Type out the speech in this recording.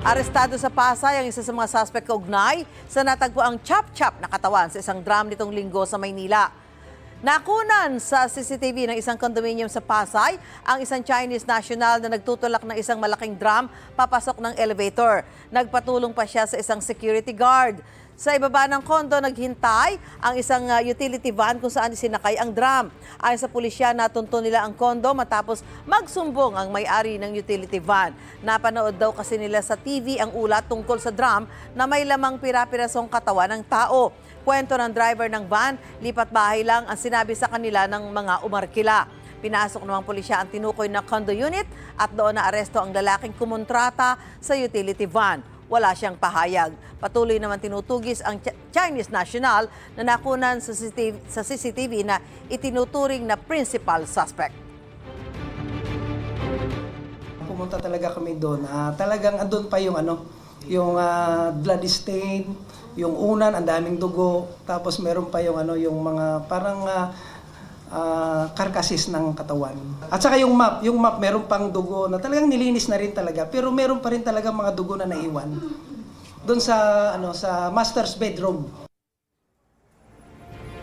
Arestado sa Pasay ang isa sa mga suspect kaugnay sa natagpuang chop-chop na katawan sa isang drum nitong linggo sa Maynila. Nakunan sa CCTV ng isang condominium sa Pasay ang isang Chinese national na nagtutulak ng isang malaking drum papasok ng elevator. Nagpatulong pa siya sa isang security guard. Sa ibaba ng kondo, naghintay ang isang utility van kung saan sinakay ang drum. Ayon sa pulisya, natunto nila ang kondo matapos magsumbong ang may-ari ng utility van. Napanood daw kasi nila sa TV ang ulat tungkol sa drum na may lamang pira-pirasong katawan ng tao. Kwento ng driver ng van, lipat bahay lang ang sinabi sa kanila ng mga umarkila. Pinasok ng pulisya ang tinukoy na condo unit at doon na aresto ang lalaking kumontrata sa utility van. Wala siyang pahayag. Patuloy naman tinutugis ang Chinese national na nakunan sa CCTV na itinuturing na principal suspect. Pumunta talaga kami doon. Talagang andun pa yung yung blood stain, yung unan, ang daming dugo, tapos meron pa yung yung mga parang karkasis ng katawan. At saka yung map meron pang dugo na talagang nilinis na rin talaga, pero meron pa rin talaga mga dugo na naiwan doon sa sa master's bedroom.